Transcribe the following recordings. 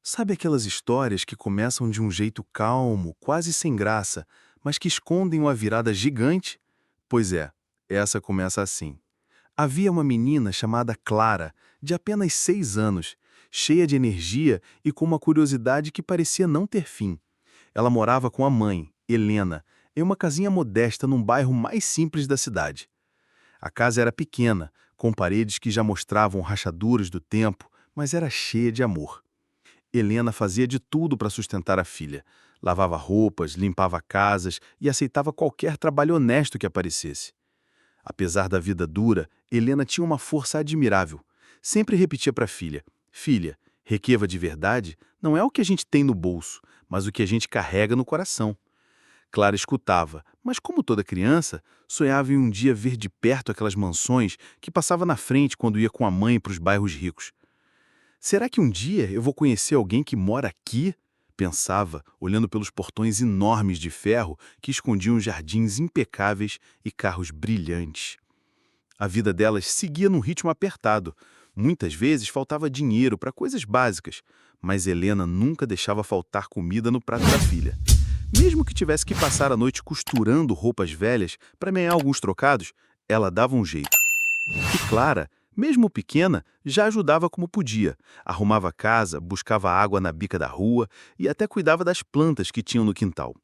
Sabe aquelas histórias que começam de um jeito calmo, quase sem graça, mas que escondem uma virada gigante? Pois é, essa começa assim. Havia uma menina chamada Clara, de apenas 6 anos, cheia de energia e com uma curiosidade que parecia não ter fim. Ela morava com a mãe, Helena, em uma casinha modesta num bairro mais simples da cidade. A casa era pequena, com paredes que já mostravam rachaduras do tempo, mas era cheia de amor. Helena fazia de tudo para sustentar a filha. Lavava roupas, limpava casas e aceitava qualquer trabalho honesto que aparecesse. Apesar da vida dura, Helena tinha uma força admirável. Sempre repetia para a filha: Filha, requeva de verdade não é o que a gente tem no bolso, mas o que a gente carrega no coração. Clara escutava, mas como toda criança, sonhava em um dia ver de perto aquelas mansões que passava na frente quando ia com a mãe para os bairros ricos. Será que um dia eu vou conhecer alguém que mora aqui? Pensava, olhando pelos portões enormes de ferro que escondiam jardins impecáveis e carros brilhantes. A vida delas seguia num ritmo apertado. Muitas vezes faltava dinheiro para coisas básicas, mas Helena nunca deixava faltar comida no prato da filha. Mesmo que tivesse que passar a noite costurando roupas velhas para ganhar alguns trocados, ela dava um jeito. E Clara, mesmo pequena, já ajudava como podia. Arrumava a casa, buscava água na bica da rua e até cuidava das plantas que tinham no quintal.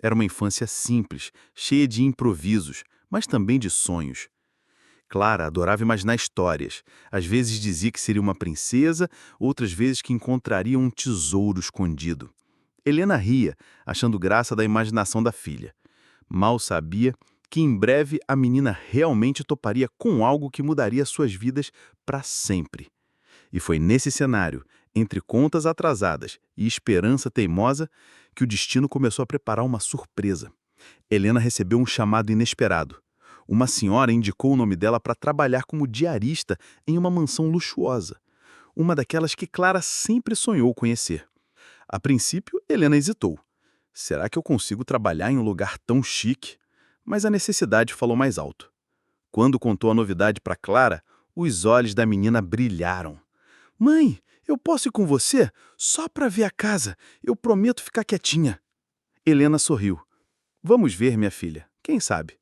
Era uma infância simples, cheia de improvisos, mas também de sonhos. Clara adorava imaginar histórias. Às vezes dizia que seria uma princesa, outras vezes que encontraria um tesouro escondido. Helena ria, achando graça da imaginação da filha. Mal sabia que em breve a menina realmente toparia com algo que mudaria suas vidas para sempre. E foi nesse cenário, entre contas atrasadas e esperança teimosa, que o destino começou a preparar uma surpresa. Helena recebeu um chamado inesperado. Uma senhora indicou o nome dela para trabalhar como diarista em uma mansão luxuosa, uma daquelas que Clara sempre sonhou conhecer. A princípio, Helena hesitou. Será que eu consigo trabalhar em um lugar tão chique? Mas a necessidade falou mais alto. Quando contou a novidade para Clara, os olhos da menina brilharam. Mãe, eu posso ir com você? Só para ver a casa. Eu prometo ficar quietinha. Helena sorriu. Vamos ver, minha filha. Quem sabe?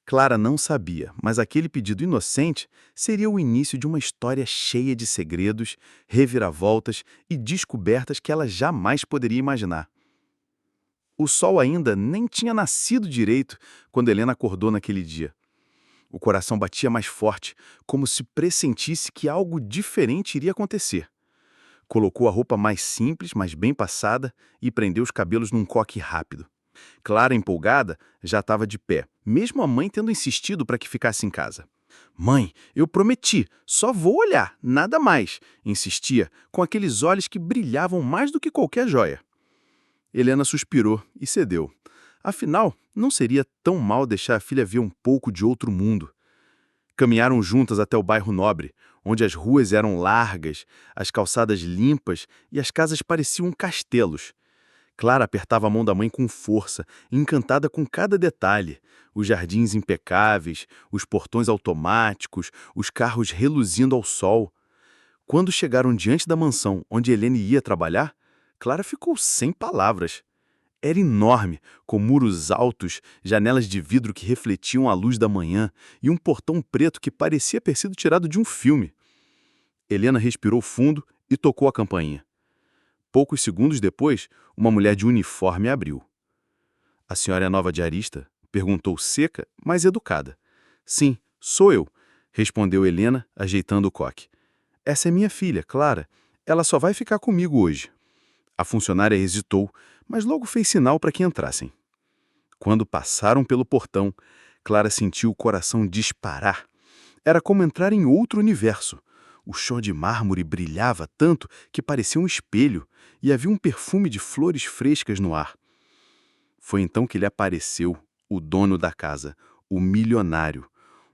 Clara não sabia, mas aquele pedido inocente seria o início de uma história cheia de segredos, reviravoltas e descobertas que ela jamais poderia imaginar. O sol ainda nem tinha nascido direito quando Helena acordou naquele dia. O coração batia mais forte, como se pressentisse que algo diferente iria acontecer. Colocou a roupa mais simples, mas bem passada, e prendeu os cabelos num coque rápido. Clara, empolgada, já estava de pé, mesmo a mãe tendo insistido para que ficasse em casa. Mãe, eu prometi, só vou olhar, nada mais, insistia, com aqueles olhos que brilhavam mais do que qualquer joia. Helena suspirou e cedeu. Afinal, não seria tão mal deixar a filha ver um pouco de outro mundo. Caminharam juntas até o bairro nobre, onde as ruas eram largas, as calçadas limpas e as casas pareciam castelos. Clara apertava a mão da mãe com força, encantada com cada detalhe. Os jardins impecáveis, os portões automáticos, os carros reluzindo ao sol. Quando chegaram diante da mansão onde Helene ia trabalhar, Clara ficou sem palavras. Era enorme, com muros altos, janelas de vidro que refletiam a luz da manhã e um portão preto que parecia ter sido tirado de um filme. Helena respirou fundo e tocou a campainha. Poucos segundos depois, uma mulher de uniforme abriu. A senhora é nova diarista? Perguntou seca, mas educada. Sim, sou eu, respondeu Helena, ajeitando o coque. Essa é minha filha, Clara. Ela só vai ficar comigo hoje. A funcionária hesitou, mas logo fez sinal para que entrassem. Quando passaram pelo portão, Clara sentiu o coração disparar. Era como entrar em outro universo. O chão de mármore brilhava tanto que parecia um espelho e havia um perfume de flores frescas no ar. Foi então que lhe apareceu o dono da casa, o milionário.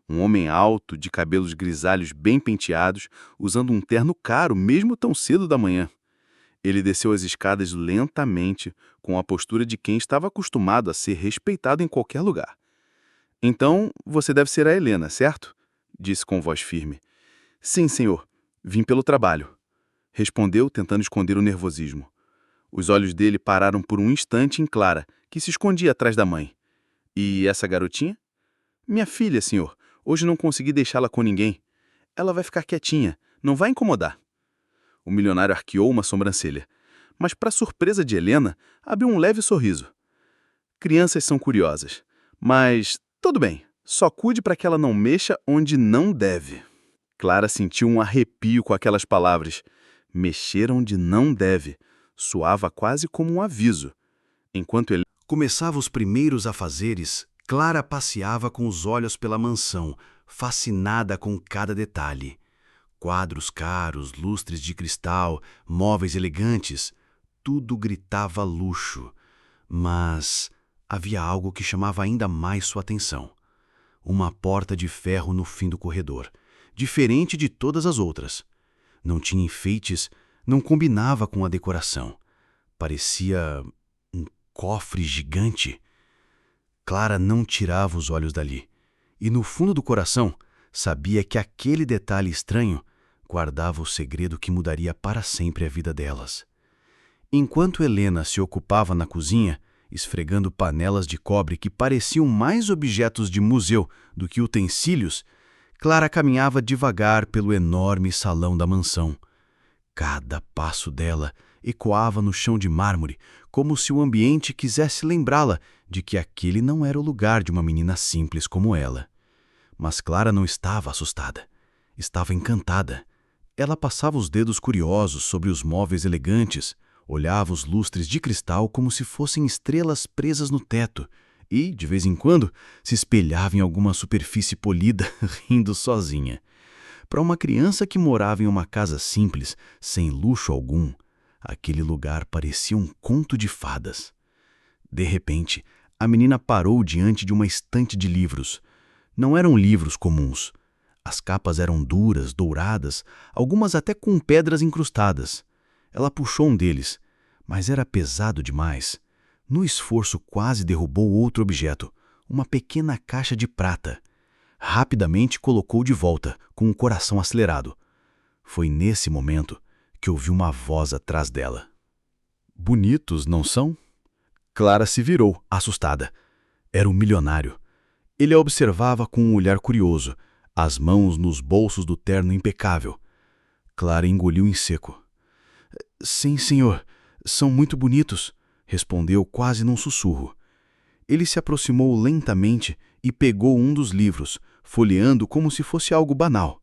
Um homem alto, de cabelos grisalhos bem penteados, usando um terno caro mesmo tão cedo da manhã. Ele desceu as escadas lentamente, com a postura de quem estava acostumado a ser respeitado em qualquer lugar. Então, você deve ser a Helena, certo? Disse com voz firme. Sim, senhor. Vim pelo trabalho. respondeu, tentando esconder o nervosismo. Os olhos dele pararam por um instante em Clara, que se escondia atrás da mãe. E essa garotinha? Minha filha, senhor. Hoje não consegui deixá-la com ninguém. Ela vai ficar quietinha, não vai incomodar. O milionário arqueou uma sobrancelha, mas, para surpresa de Helena, abriu um leve sorriso. Crianças são curiosas, mas tudo bem, só cuide para que ela não mexa onde não deve. Clara sentiu um arrepio com aquelas palavras. Mexer onde não deve. Soava quase como um aviso. Enquanto ele começava os primeiros afazeres, Clara passeava com os olhos pela mansão, fascinada com cada detalhe. Quadros caros, lustres de cristal, móveis elegantes, tudo gritava luxo. Mas havia algo que chamava ainda mais sua atenção. Uma porta de ferro no fim do corredor, diferente de todas as outras. Não tinha enfeites, não combinava com a decoração. Parecia um cofre gigante. Clara não tirava os olhos dali, e no fundo do coração sabia que aquele detalhe estranho guardava o segredo que mudaria para sempre a vida delas. Enquanto Helena se ocupava na cozinha, esfregando panelas de cobre que pareciam mais objetos de museu do que utensílios, Clara caminhava devagar pelo enorme salão da mansão. Cada passo dela ecoava no chão de mármore, como se o ambiente quisesse lembrá-la de que aquele não era o lugar de uma menina simples como ela. Mas Clara não estava assustada. Estava encantada. Ela passava os dedos curiosos sobre os móveis elegantes, olhava os lustres de cristal como se fossem estrelas presas no teto e, de vez em quando, se espelhava em alguma superfície polida, rindo sozinha. Para uma criança que morava em uma casa simples, sem luxo algum, aquele lugar parecia um conto de fadas. De repente, a menina parou diante de uma estante de livros. Não eram livros comuns. As capas eram duras, douradas, algumas até com pedras incrustadas. Ela puxou um deles, mas era pesado demais. No esforço, quase derrubou outro objeto, uma pequena caixa de prata. Rapidamente colocou de volta, com o coração acelerado. Foi nesse momento que ouviu uma voz atrás dela. Bonitos, não são? Clara se virou, assustada. Era um milionário. Ele a observava com um olhar curioso, as mãos nos bolsos do terno impecável. Clara engoliu em seco. Sim, senhor, são muito bonitos, respondeu quase num sussurro. Ele se aproximou lentamente e pegou um dos livros, folheando como se fosse algo banal.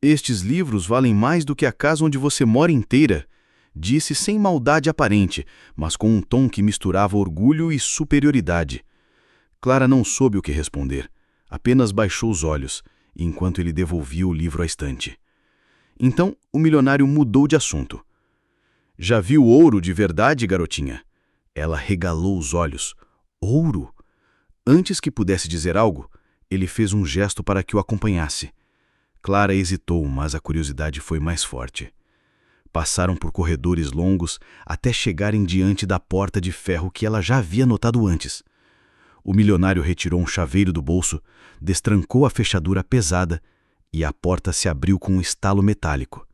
Estes livros valem mais do que a casa onde você mora inteira, disse sem maldade aparente, mas com um tom que misturava orgulho e superioridade. Clara não soube o que responder, apenas baixou os olhos, enquanto ele devolvia o livro à estante. Então o milionário mudou de assunto. Já viu ouro de verdade, garotinha? Ela regalou os olhos. Ouro? Antes que pudesse dizer algo, ele fez um gesto para que o acompanhasse. Clara hesitou, mas a curiosidade foi mais forte. Passaram por corredores longos até chegarem diante da porta de ferro que ela já havia notado antes. O milionário retirou um chaveiro do bolso, destrancou a fechadura pesada e a porta se abriu com um estalo metálico.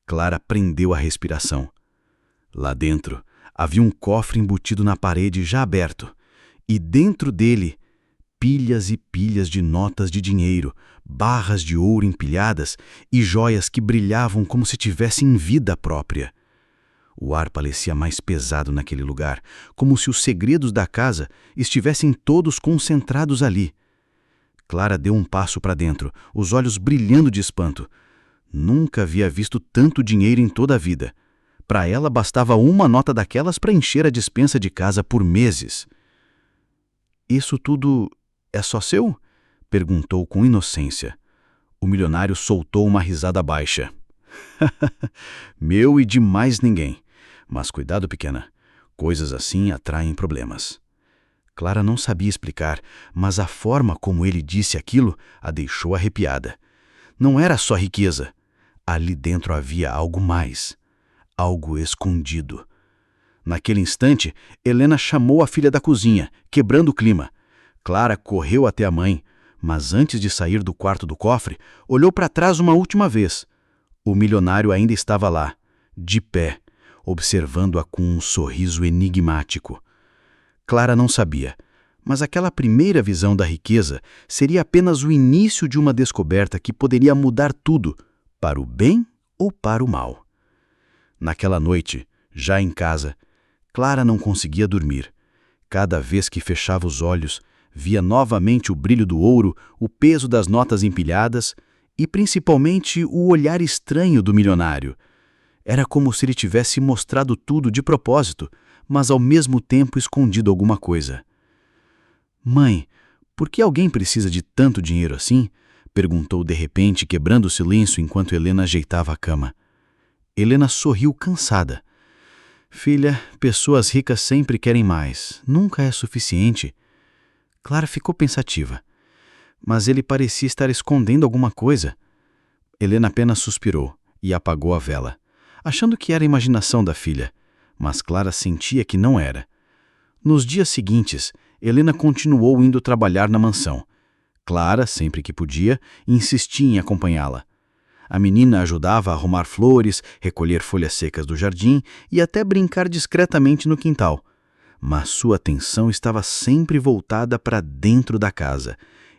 Clara prendeu a respiração. Lá dentro havia um cofre embutido na parede já aberto, e dentro dele pilhas e pilhas de notas de dinheiro, barras de ouro empilhadas e joias que brilhavam como se tivessem vida própria. O ar parecia mais pesado naquele lugar, como se os segredos da casa estivessem todos concentrados ali. Clara deu um passo para dentro, os olhos brilhando de espanto. Nunca havia visto tanto dinheiro em toda a vida. Para ela bastava uma nota daquelas para encher a despensa de casa por meses. Isso tudo é só seu? Perguntou com inocência. O milionário soltou uma risada baixa. Meu e de mais ninguém. Mas cuidado, pequena. Coisas assim atraem problemas. Clara não sabia explicar, mas a forma como ele disse aquilo a deixou arrepiada. Não era só riqueza. Ali dentro havia algo mais. Algo escondido. Naquele instante, Helena chamou a filha da cozinha, quebrando o clima. Clara correu até a mãe, mas antes de sair do quarto do cofre, olhou para trás uma última vez. O milionário ainda estava lá, de pé, observando-a com um sorriso enigmático. Clara não sabia, mas aquela primeira visão da riqueza seria apenas o início de uma descoberta que poderia mudar tudo, para o bem ou para o mal. Naquela noite, já em casa, Clara não conseguia dormir. Cada vez que fechava os olhos, via novamente o brilho do ouro, o peso das notas empilhadas e, principalmente, o olhar estranho do milionário. Era como se ele tivesse mostrado tudo de propósito, mas ao mesmo tempo escondido alguma coisa. «Mãe, por que alguém precisa de tanto dinheiro assim?» perguntou de repente, quebrando o silêncio enquanto Helena ajeitava a cama. Helena sorriu cansada. «Filha, pessoas ricas sempre querem mais. Nunca é suficiente.» Clara ficou pensativa. Mas ele parecia estar escondendo alguma coisa. Helena apenas suspirou e apagou a vela, achando que era a imaginação da filha, mas Clara sentia que não era. Nos dias seguintes, Helena continuou indo trabalhar na mansão. Clara, sempre que podia, insistia em acompanhá-la. A menina ajudava a arrumar flores, recolher folhas secas do jardim e até brincar discretamente no quintal. Mas sua atenção estava sempre voltada para dentro da casa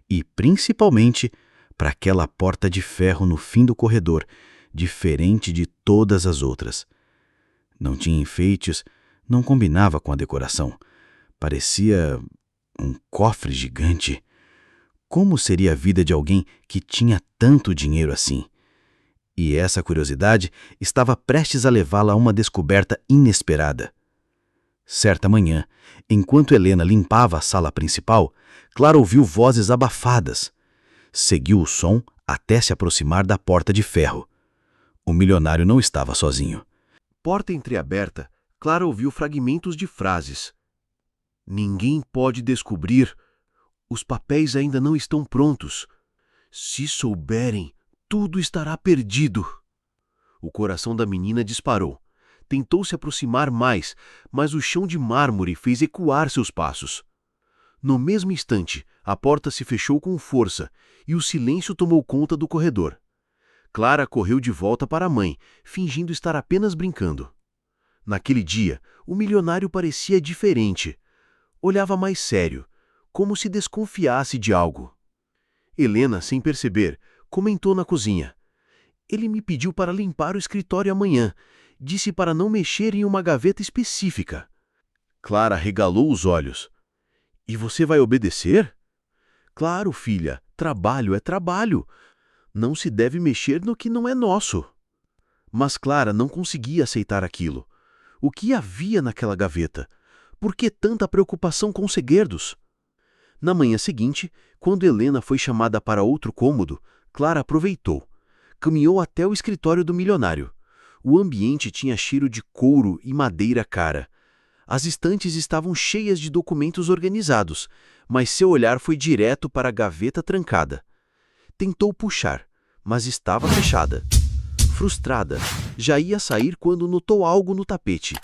e, principalmente, para aquela porta de ferro no fim do corredor, diferente de todas as outras. Não tinha enfeites, não combinava com a decoração. Parecia um cofre gigante. Como seria a vida de alguém que tinha tanto dinheiro assim? E essa curiosidade estava prestes a levá-la a uma descoberta inesperada. Certa manhã, enquanto Helena limpava a sala principal, Clara ouviu vozes abafadas. Seguiu o som até se aproximar da porta de ferro. O milionário não estava sozinho. Porta entreaberta, Clara ouviu fragmentos de frases. Ninguém pode descobrir. Os papéis ainda não estão prontos. Se souberem, tudo estará perdido. O coração da menina disparou. Tentou se aproximar mais, mas o chão de mármore fez ecoar seus passos. No mesmo instante, a porta se fechou com força e o silêncio tomou conta do corredor. Clara correu de volta para a mãe, fingindo estar apenas brincando. Naquele dia, o milionário parecia diferente. Olhava mais sério, como se desconfiasse de algo. Helena, sem perceber, comentou na cozinha. Ele me pediu para limpar o escritório amanhã. Disse para não mexer em uma gaveta específica. Clara regalou os olhos. E você vai obedecer? Claro, filha, trabalho é trabalho. Não se deve mexer no que não é nosso. Mas Clara não conseguia aceitar aquilo. O que havia naquela gaveta? Por que tanta preocupação com segredos? Na manhã seguinte, quando Helena foi chamada para outro cômodo, Clara aproveitou. Caminhou até o escritório do milionário. O ambiente tinha cheiro de couro e madeira cara. As estantes estavam cheias de documentos organizados, mas seu olhar foi direto para a gaveta trancada. Tentou puxar, mas estava fechada. Frustrada, já ia sair quando notou algo no tapete.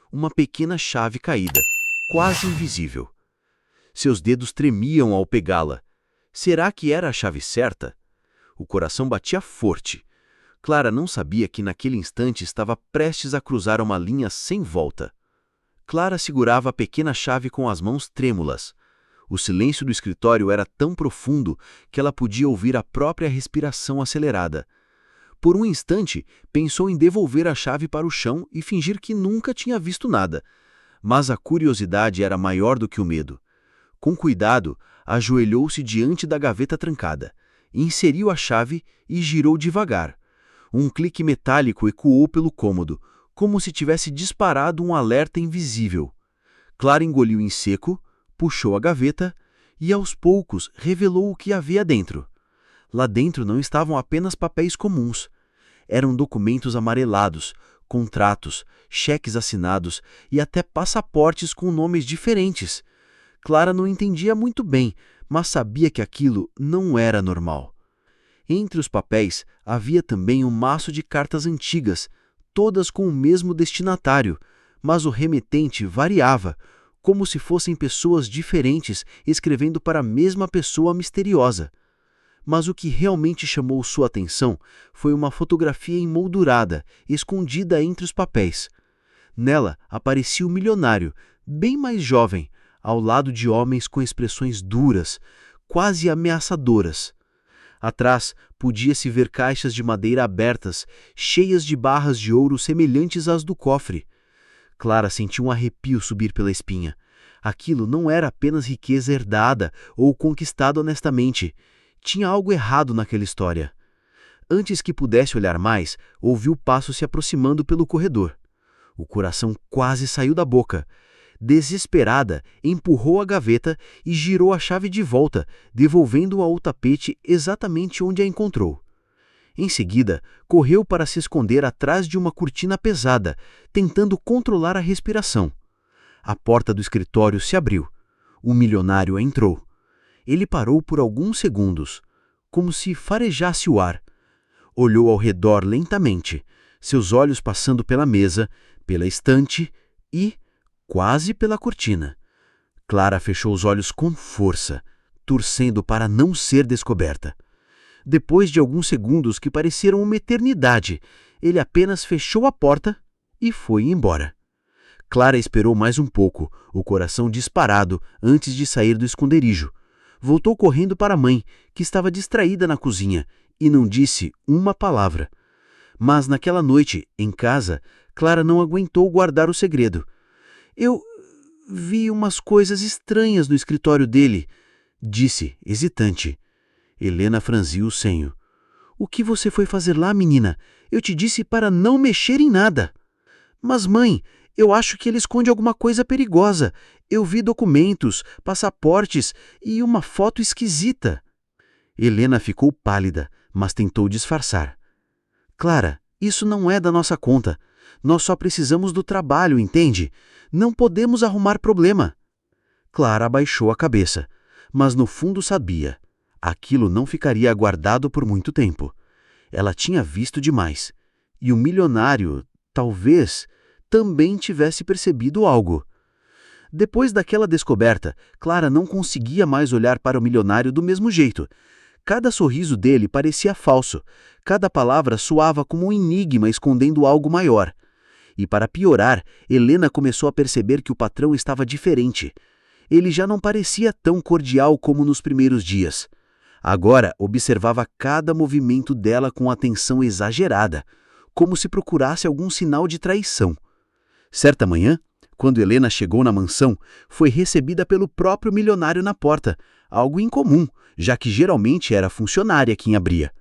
Uma pequena chave caída, quase invisível. Seus dedos tremiam ao pegá-la. Será que era a chave certa? O coração batia forte. Clara não sabia que naquele instante estava prestes a cruzar uma linha sem volta. Clara segurava a pequena chave com as mãos trêmulas. O silêncio do escritório era tão profundo que ela podia ouvir a própria respiração acelerada. Por um instante, pensou em devolver a chave para o chão e fingir que nunca tinha visto nada. Mas a curiosidade era maior do que o medo. Com cuidado, ajoelhou-se diante da gaveta trancada, inseriu a chave e girou devagar. Um clique metálico ecoou pelo cômodo, como se tivesse disparado um alerta invisível. Clara engoliu em seco, puxou a gaveta e, aos poucos, revelou o que havia dentro. Lá dentro não estavam apenas papéis comuns. Eram documentos amarelados, contratos, cheques assinados e até passaportes com nomes diferentes. Clara não entendia muito bem, mas sabia que aquilo não era normal. Entre os papéis havia também um maço de cartas antigas, todas com o mesmo destinatário, mas o remetente variava, como se fossem pessoas diferentes escrevendo para a mesma pessoa misteriosa. Mas o que realmente chamou sua atenção foi uma fotografia emoldurada, escondida entre os papéis. Nela aparecia o milionário, bem mais jovem, ao lado de homens com expressões duras, quase ameaçadoras. Atrás, podia-se ver caixas de madeira abertas, cheias de barras de ouro semelhantes às do cofre. Clara sentiu um arrepio subir pela espinha. Aquilo não era apenas riqueza herdada ou conquistada honestamente. Tinha algo errado naquela história. Antes que pudesse olhar mais, ouviu passos se aproximando pelo corredor. O coração quase saiu da boca. Desesperada, empurrou a gaveta e girou a chave de volta, devolvendo-a ao tapete exatamente onde a encontrou. Em seguida, correu para se esconder atrás de uma cortina pesada, tentando controlar a respiração. A porta do escritório se abriu. O milionário entrou. Ele parou por alguns segundos, como se farejasse o ar. Olhou ao redor lentamente, seus olhos passando pela mesa, pela estante e, quase pela cortina. Clara fechou os olhos com força, torcendo para não ser descoberta. Depois de alguns segundos que pareceram uma eternidade, ele apenas fechou a porta e foi embora. Clara esperou mais um pouco, o coração disparado, antes de sair do esconderijo. Voltou correndo para a mãe, que estava distraída na cozinha, e não disse uma palavra. Mas naquela noite, em casa, Clara não aguentou guardar o segredo. Eu vi umas coisas estranhas no escritório dele, disse, hesitante. Helena franziu o senho. O que você foi fazer lá, menina? Eu te disse para não mexer em nada. Mas, mãe, eu acho que ele esconde alguma coisa perigosa. Eu vi documentos, passaportes e uma foto esquisita. Helena ficou pálida, mas tentou disfarçar. Clara, isso não é da nossa conta. Nós só precisamos do trabalho, entende? Não podemos arrumar problema. Clara abaixou a cabeça, mas no fundo sabia. Aquilo não ficaria guardado por muito tempo. Ela tinha visto demais. E o milionário, talvez, também tivesse percebido algo. Depois daquela descoberta, Clara não conseguia mais olhar para o milionário do mesmo jeito. Cada sorriso dele parecia falso. Cada palavra soava como um enigma escondendo algo maior. E para piorar, Helena começou a perceber que o patrão estava diferente. Ele já não parecia tão cordial como nos primeiros dias. Agora observava cada movimento dela com atenção exagerada, como se procurasse algum sinal de traição. Certa manhã, quando Helena chegou na mansão, foi recebida pelo próprio milionário na porta, algo incomum, já que geralmente era a funcionária quem abria.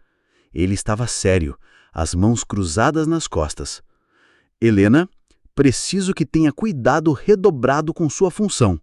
Ele estava sério, as mãos cruzadas nas costas. Helena, preciso que tenha cuidado redobrado com sua função.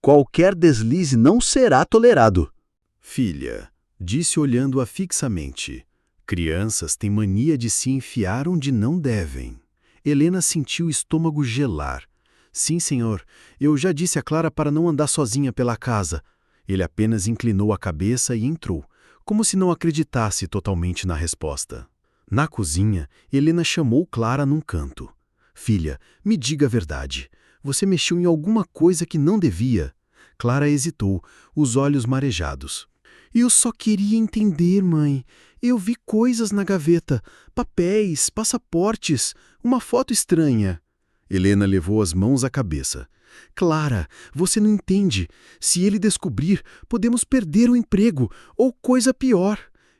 Qualquer deslize não será tolerado. Filha, disse olhando-a fixamente. Crianças têm mania de se enfiar onde não devem. Helena sentiu o estômago gelar. Sim, senhor, eu já disse a Clara para não andar sozinha pela casa. Ele apenas inclinou a cabeça e entrou, como se não acreditasse totalmente na resposta. Na cozinha, Helena chamou Clara num canto. Filha, me diga a verdade. Você mexeu em alguma coisa que não devia? Clara hesitou, os olhos marejados. Eu só queria entender, mãe. Eu vi coisas na gaveta, papéis, passaportes, uma foto estranha. Helena levou as mãos à cabeça. Clara, você não entende. Se ele descobrir, podemos perder o emprego, ou coisa pior.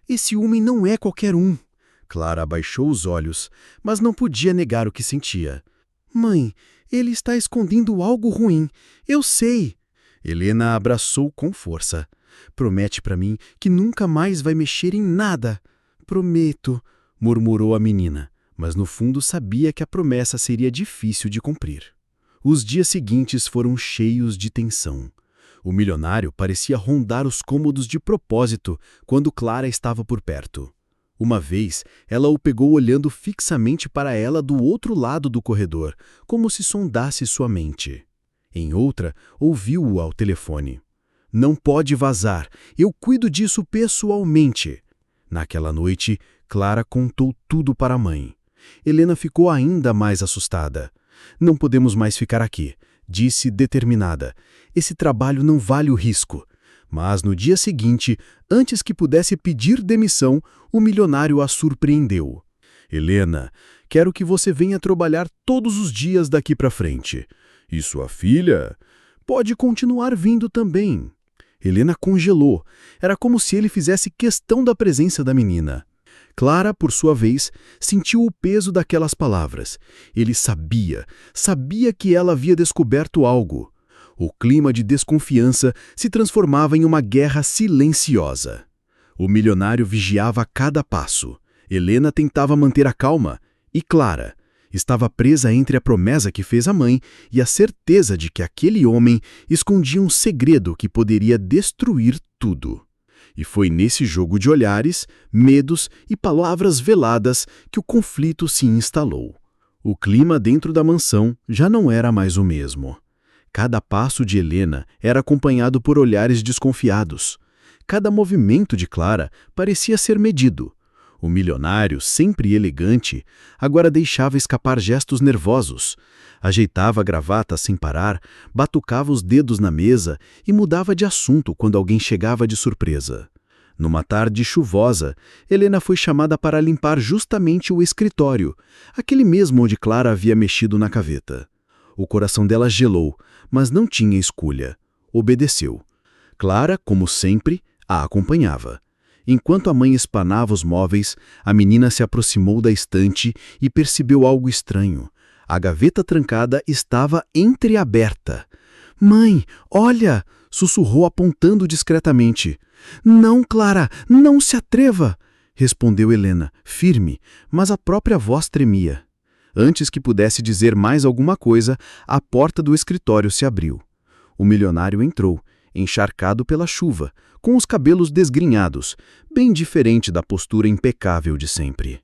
Esse homem não é qualquer um. Clara abaixou os olhos, mas não podia negar o que sentia. Mãe, ele está escondendo algo ruim. Eu sei. Helena a abraçou com força. Promete para mim que nunca mais vai mexer em nada. Prometo, murmurou a menina, mas no fundo sabia que a promessa seria difícil de cumprir. Os dias seguintes foram cheios de tensão. O milionário parecia rondar os cômodos de propósito quando Clara estava por perto. Uma vez, ela o pegou olhando fixamente para ela do outro lado do corredor, como se sondasse sua mente. Em outra, ouviu-o ao telefone. Não pode vazar, eu cuido disso pessoalmente. Naquela noite, Clara contou tudo para a mãe. Helena ficou ainda mais assustada. Não podemos mais ficar aqui, disse determinada. Esse trabalho não vale o risco. Mas no dia seguinte, antes que pudesse pedir demissão, o milionário a surpreendeu. Helena, quero que você venha trabalhar todos os dias daqui para frente. E sua filha pode continuar vindo também. Helena congelou. Era como se ele fizesse questão da presença da menina. Clara, por sua vez, sentiu o peso daquelas palavras. Ele sabia que ela havia descoberto algo. O clima de desconfiança se transformava em uma guerra silenciosa. O milionário vigiava a cada passo. Helena tentava manter a calma e Clara estava presa entre a promessa que fez a mãe e a certeza de que aquele homem escondia um segredo que poderia destruir tudo. E foi nesse jogo de olhares, medos e palavras veladas que o conflito se instalou. O clima dentro da mansão já não era mais o mesmo. Cada passo de Helena era acompanhado por olhares desconfiados. Cada movimento de Clara parecia ser medido. O milionário, sempre elegante, agora deixava escapar gestos nervosos. Ajeitava a gravata sem parar, batucava os dedos na mesa e mudava de assunto quando alguém chegava de surpresa. Numa tarde chuvosa, Helena foi chamada para limpar justamente o escritório, aquele mesmo onde Clara havia mexido na gaveta. O coração dela gelou, mas não tinha escolha. Obedeceu. Clara, como sempre, a acompanhava. Enquanto a mãe espanava os móveis, a menina se aproximou da estante e percebeu algo estranho. A gaveta trancada estava entreaberta. — Mãe, olha! — sussurrou apontando discretamente. — Não, Clara, não se atreva! — respondeu Helena, firme, mas a própria voz tremia. Antes que pudesse dizer mais alguma coisa, a porta do escritório se abriu. O milionário entrou, encharcado pela chuva, com os cabelos desgrenhados, bem diferente da postura impecável de sempre.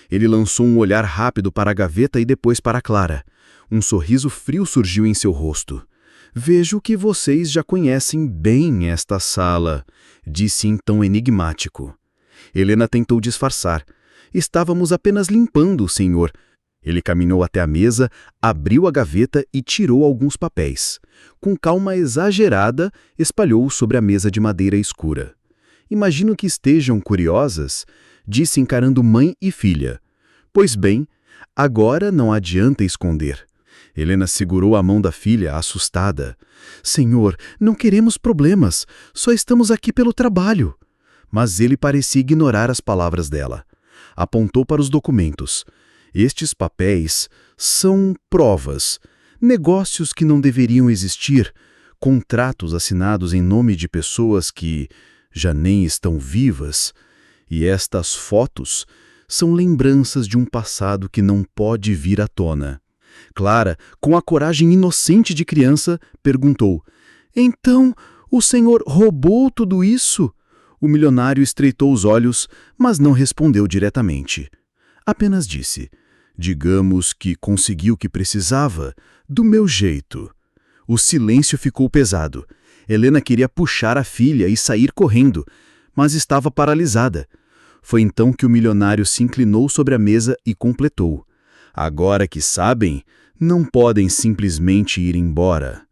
Ele lançou um olhar rápido para a gaveta e depois para Clara. Um sorriso frio surgiu em seu rosto. — Vejo que vocês já conhecem bem esta sala, disse em tom enigmático. Helena tentou disfarçar. — Estávamos apenas limpando, senhor. Ele caminhou até a mesa, abriu a gaveta e tirou alguns papéis. Com calma exagerada, espalhou-os sobre a mesa de madeira escura. — Imagino que estejam curiosas, disse encarando mãe e filha. — Pois bem, agora não adianta esconder. Helena segurou a mão da filha, assustada. — Senhor, não queremos problemas, só estamos aqui pelo trabalho. Mas ele parecia ignorar as palavras dela. Apontou para os documentos. Estes papéis são provas, negócios que não deveriam existir, contratos assinados em nome de pessoas que já nem estão vivas. E estas fotos são lembranças de um passado que não pode vir à tona. Clara, com a coragem inocente de criança, perguntou: — Então, o senhor roubou tudo isso? O milionário estreitou os olhos, mas não respondeu diretamente. Apenas disse: — Digamos que consegui o que precisava, do meu jeito. O silêncio ficou pesado. Helena queria puxar a filha e sair correndo, mas estava paralisada. Foi então que o milionário se inclinou sobre a mesa e completou: — Agora que sabem, não podem simplesmente ir embora.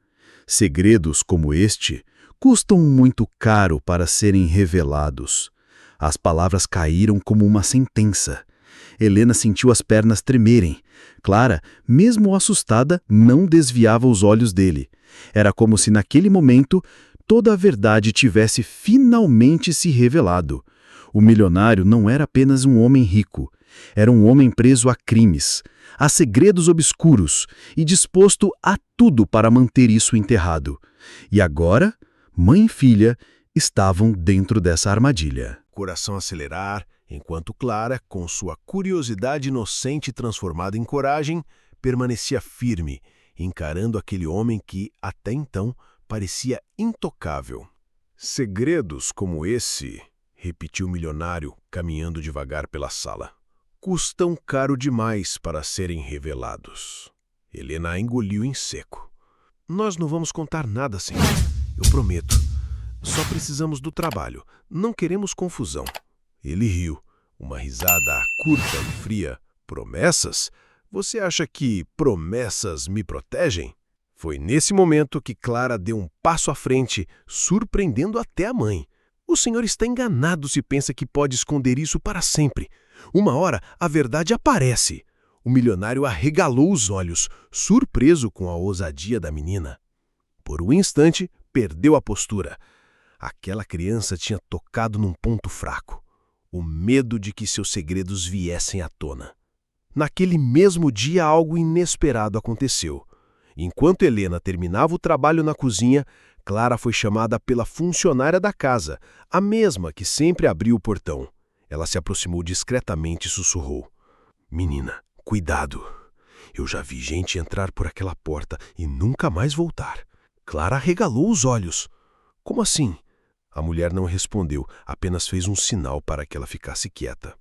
Segredos como este custam muito caro para serem revelados. As palavras caíram como uma sentença. Helena sentiu as pernas tremerem. Clara, mesmo assustada, não desviava os olhos dele. Era como se naquele momento toda a verdade tivesse finalmente se revelado. O milionário não era apenas um homem rico. Era um homem preso a crimes, a segredos obscuros e disposto a tudo para manter isso enterrado. E agora, mãe e filha estavam dentro dessa armadilha. Coração acelerar, enquanto Clara, com sua curiosidade inocente transformada em coragem, permanecia firme, encarando aquele homem que, até então, parecia intocável. Segredos como esse, repetiu o milionário, caminhando devagar pela sala, custam caro demais para serem revelados. Helena engoliu em seco. Nós não vamos contar nada, senhor. Eu prometo. Só precisamos do trabalho. Não queremos confusão. Ele riu. Uma risada curta e fria. Promessas? Você acha que promessas me protegem? Foi nesse momento que Clara deu um passo à frente, surpreendendo até a mãe. O senhor está enganado se pensa que pode esconder isso para sempre. Uma hora a verdade aparece. O milionário arregalou os olhos, surpreso com a ousadia da menina. Por um instante, perdeu a postura. Aquela criança tinha tocado num ponto fraco: o medo de que seus segredos viessem à tona. Naquele mesmo dia, algo inesperado aconteceu. Enquanto Helena terminava o trabalho na cozinha, Clara foi chamada pela funcionária da casa, a mesma que sempre abria o portão. Ela se aproximou discretamente e sussurrou: "Menina, cuidado. Eu já vi gente entrar por aquela porta e nunca mais voltar." Clara arregalou os olhos. "Como assim?" A mulher não respondeu, apenas fez um sinal para que ela ficasse quieta.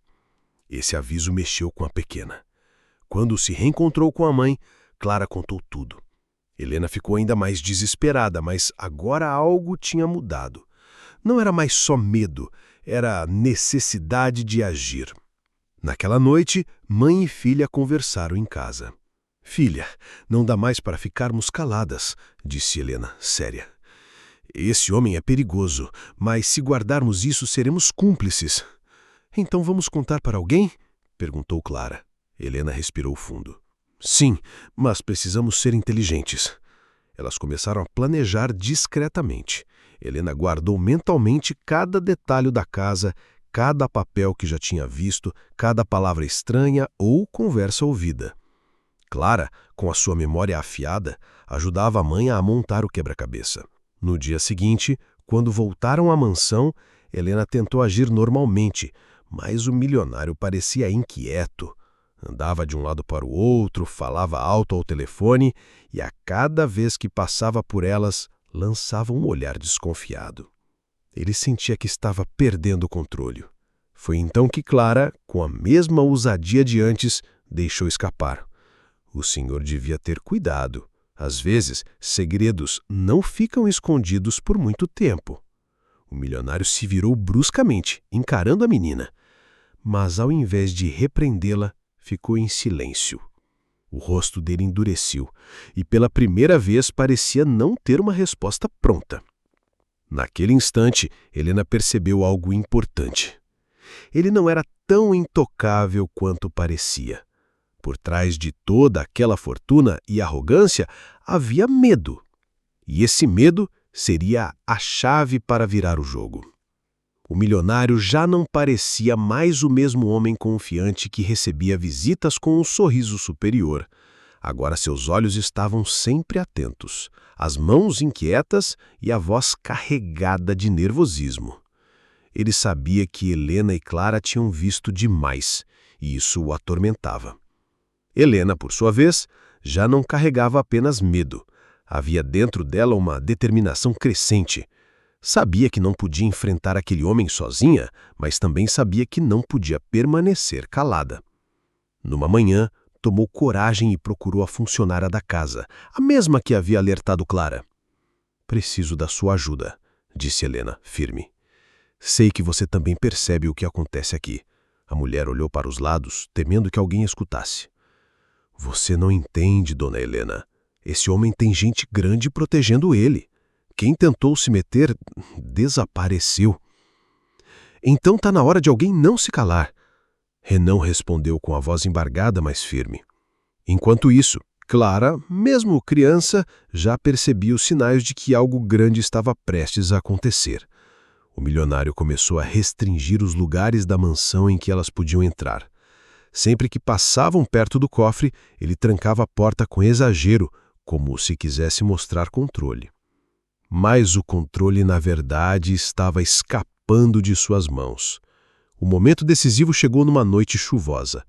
Esse aviso mexeu com a pequena. Quando se reencontrou com a mãe, Clara contou tudo. Helena ficou ainda mais desesperada, mas agora algo tinha mudado. Não era mais só medo, era necessidade de agir. Naquela noite, mãe e filha conversaram em casa. "Filha, não dá mais para ficarmos caladas", disse Helena, séria. "Esse homem é perigoso, mas se guardarmos isso, seremos cúmplices." "Então vamos contar para alguém?" perguntou Clara. Helena respirou fundo. "Sim, mas precisamos ser inteligentes." Elas começaram a planejar discretamente. Helena guardou mentalmente cada detalhe da casa, cada papel que já tinha visto, cada palavra estranha ou conversa ouvida. Clara, com a sua memória afiada, ajudava a mãe a montar o quebra-cabeça. No dia seguinte, quando voltaram à mansão, Helena tentou agir normalmente, mas o milionário parecia inquieto. Andava de um lado para o outro, falava alto ao telefone e, a cada vez que passava por elas, lançava um olhar desconfiado. Ele sentia que estava perdendo o controle. Foi então que Clara, com a mesma ousadia de antes, deixou escapar: "O senhor devia ter cuidado. Às vezes, segredos não ficam escondidos por muito tempo." O milionário se virou bruscamente, encarando a menina. Mas, ao invés de repreendê-la, ficou em silêncio. O rosto dele endureceu e, pela primeira vez, parecia não ter uma resposta pronta. Naquele instante, Helena percebeu algo importante. Ele não era tão intocável quanto parecia. Por trás de toda aquela fortuna e arrogância havia medo. E esse medo seria a chave para virar o jogo. O milionário já não parecia mais o mesmo homem confiante que recebia visitas com um sorriso superior. Agora seus olhos estavam sempre atentos, as mãos inquietas e a voz carregada de nervosismo. Ele sabia que Helena e Clara tinham visto demais, e isso o atormentava. Helena, por sua vez, já não carregava apenas medo. Havia dentro dela uma determinação crescente. Sabia que não podia enfrentar aquele homem sozinha, mas também sabia que não podia permanecer calada. Numa manhã, tomou coragem e procurou a funcionária da casa, a mesma que havia alertado Clara. "Preciso da sua ajuda", disse Helena, firme. "Sei que você também percebe o que acontece aqui." A mulher olhou para os lados, temendo que alguém escutasse. "Você não entende, dona Helena. Esse homem tem gente grande protegendo ele. Quem tentou se meter, desapareceu." "Então está na hora de alguém não se calar." Renan respondeu com a voz embargada, mas firme. Enquanto isso, Clara, mesmo criança, já percebia os sinais de que algo grande estava prestes a acontecer. O milionário começou a restringir os lugares da mansão em que elas podiam entrar. Sempre que passavam perto do cofre, ele trancava a porta com exagero, como se quisesse mostrar controle. Mas o controle, na verdade, estava escapando de suas mãos. O momento decisivo chegou numa noite chuvosa.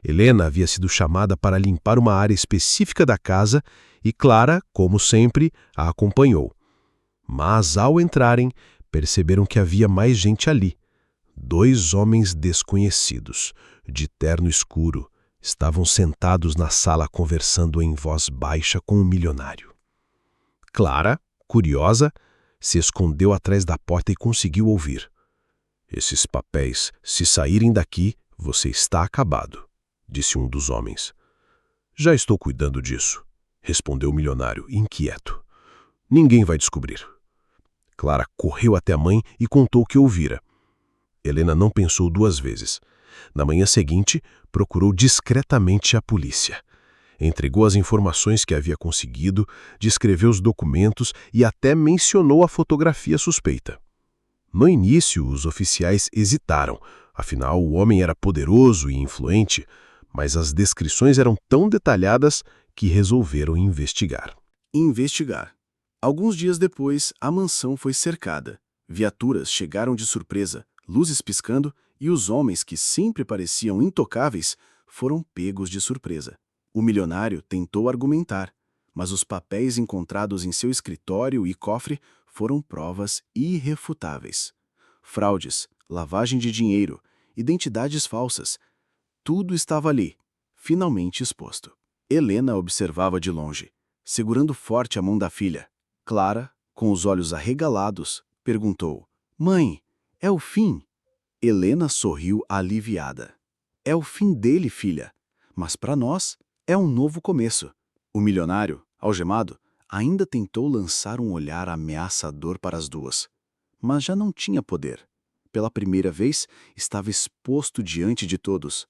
Helena havia sido chamada para limpar uma área específica da casa e Clara, como sempre, a acompanhou. Mas, ao entrarem, perceberam que havia mais gente ali. 2 homens desconhecidos, de terno escuro, estavam sentados na sala conversando em voz baixa com o milionário. Clara, curiosa, se escondeu atrás da porta e conseguiu ouvir. "Esses papéis, se saírem daqui, você está acabado", disse um dos homens. "Já estou cuidando disso", respondeu o milionário, inquieto. Ninguém vai descobrir. Clara correu até a mãe e contou o que ouvira. Helena não pensou duas vezes. Na manhã seguinte, procurou discretamente a polícia. Entregou as informações que havia conseguido, descreveu os documentos e até mencionou a fotografia suspeita. No início, os oficiais hesitaram, afinal o homem era poderoso e influente, mas as descrições eram tão detalhadas que resolveram investigar. Alguns dias depois, a mansão foi cercada. Viaturas chegaram de surpresa, luzes piscando, e os homens que sempre pareciam intocáveis foram pegos de surpresa. O milionário tentou argumentar, mas os papéis encontrados em seu escritório e cofre foram provas irrefutáveis. Fraudes, lavagem de dinheiro, identidades falsas, tudo estava ali, finalmente exposto. Helena observava de longe, segurando forte a mão da filha. Clara, com os olhos arregalados, perguntou: "Mãe, é o fim?" Helena sorriu aliviada. "É o fim dele, filha, mas para nós é um novo começo." O milionário, algemado, ainda tentou lançar um olhar ameaçador para as duas, mas já não tinha poder. Pela primeira vez, estava exposto diante de todos.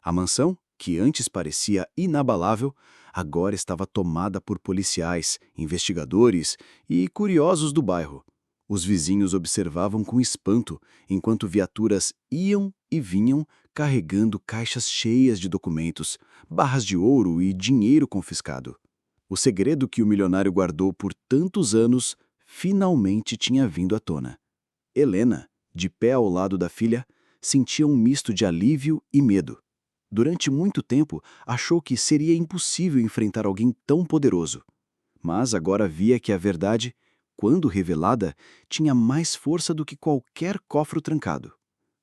A mansão, que antes parecia inabalável, agora estava tomada por policiais, investigadores e curiosos do bairro. Os vizinhos observavam com espanto, enquanto viaturas iam e vinham carregando caixas cheias de documentos, barras de ouro e dinheiro confiscado. O segredo que o milionário guardou por tantos anos finalmente tinha vindo à tona. Helena, de pé ao lado da filha, sentia um misto de alívio e medo. Durante muito tempo, achou que seria impossível enfrentar alguém tão poderoso. Mas agora via que a verdade, quando revelada, tinha mais força do que qualquer cofre trancado.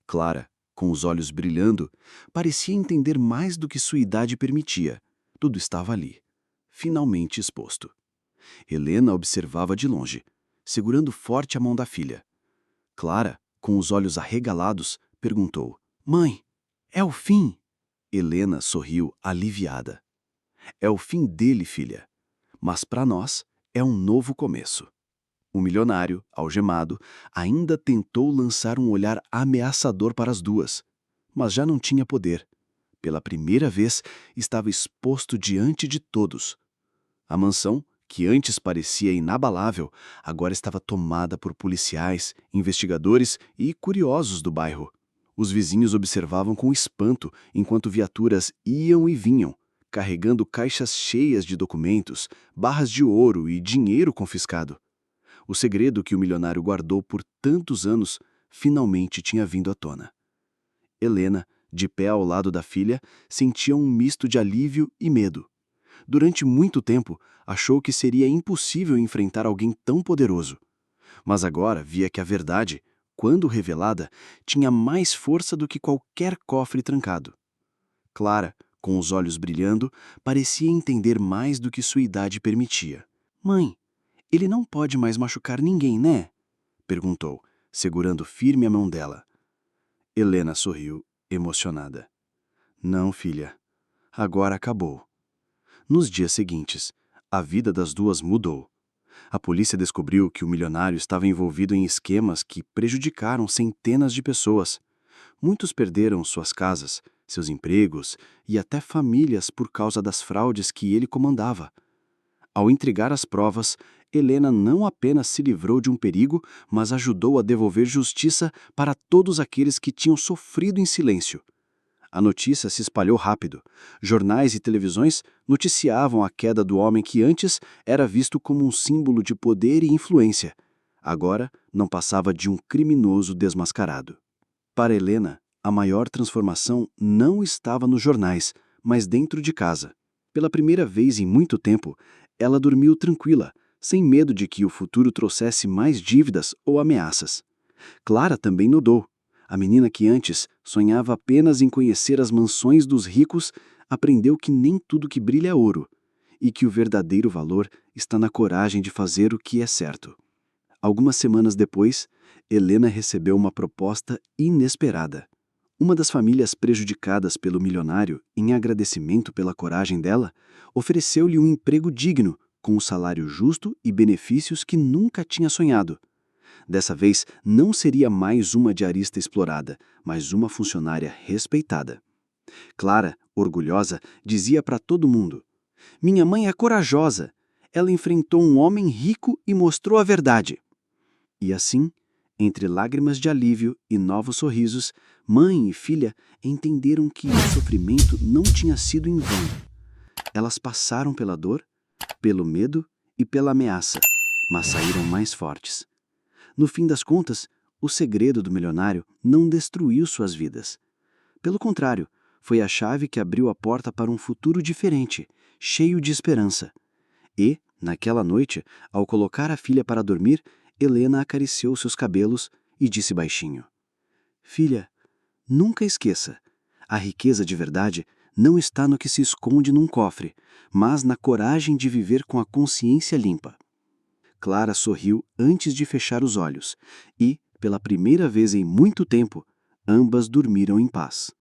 Clara, com os olhos brilhando, parecia entender mais do que sua idade permitia. Tudo estava ali, finalmente exposto. Helena observava de longe, segurando forte a mão da filha. Clara, com os olhos arregalados, perguntou: "Mãe, é o fim?" Helena sorriu aliviada. "É o fim dele, filha, mas para nós é um novo começo." O milionário, algemado, ainda tentou lançar um olhar ameaçador para as duas, mas já não tinha poder. Pela primeira vez, estava exposto diante de todos. A mansão, que antes parecia inabalável, agora estava tomada por policiais, investigadores e curiosos do bairro. Os vizinhos observavam com espanto enquanto viaturas iam e vinham, carregando caixas cheias de documentos, barras de ouro e dinheiro confiscado. O segredo que o milionário guardou por tantos anos finalmente tinha vindo à tona. Helena, de pé ao lado da filha, sentia um misto de alívio e medo. Durante muito tempo, achou que seria impossível enfrentar alguém tão poderoso. Mas agora via que a verdade, quando revelada, tinha mais força do que qualquer cofre trancado. Clara, com os olhos brilhando, parecia entender mais do que sua idade permitia. "Mãe, ele não pode mais machucar ninguém, né?" perguntou, segurando firme a mão dela. Helena sorriu, emocionada. "Não, filha. Agora acabou." Nos dias seguintes, a vida das duas mudou. A polícia descobriu que o milionário estava envolvido em esquemas que prejudicaram centenas de pessoas. Muitos perderam suas casas, seus empregos e até famílias por causa das fraudes que ele comandava. Ao entregar as provas, Helena não apenas se livrou de um perigo, mas ajudou a devolver justiça para todos aqueles que tinham sofrido em silêncio. A notícia se espalhou rápido. Jornais e televisões noticiavam a queda do homem que antes era visto como um símbolo de poder e influência. Agora não passava de um criminoso desmascarado. Para Helena, a maior transformação não estava nos jornais, mas dentro de casa. Pela primeira vez em muito tempo, ela dormiu tranquila, sem medo de que o futuro trouxesse mais dívidas ou ameaças. Clara também notou. A menina que antes sonhava apenas em conhecer as mansões dos ricos aprendeu que nem tudo que brilha é ouro e que o verdadeiro valor está na coragem de fazer o que é certo. Algumas semanas depois, Helena recebeu uma proposta inesperada. Uma das famílias prejudicadas pelo milionário, em agradecimento pela coragem dela, ofereceu-lhe um emprego digno, com um salário justo e benefícios que nunca tinha sonhado. Dessa vez, não seria mais uma diarista explorada, mas uma funcionária respeitada. Clara, orgulhosa, dizia para todo mundo: "Minha mãe é corajosa. Ela enfrentou um homem rico e mostrou a verdade." E assim, entre lágrimas de alívio e novos sorrisos, mãe e filha entenderam que o sofrimento não tinha sido em vão. Elas passaram pela dor, pelo medo e pela ameaça, mas saíram mais fortes. No fim das contas, o segredo do milionário não destruiu suas vidas. Pelo contrário, foi a chave que abriu a porta para um futuro diferente, cheio de esperança. E, naquela noite, ao colocar a filha para dormir, Helena acariciou seus cabelos e disse baixinho: "Filha, nunca esqueça, a riqueza de verdade não está no que se esconde num cofre, mas na coragem de viver com a consciência limpa." Clara sorriu antes de fechar os olhos e, pela primeira vez em muito tempo, ambas dormiram em paz.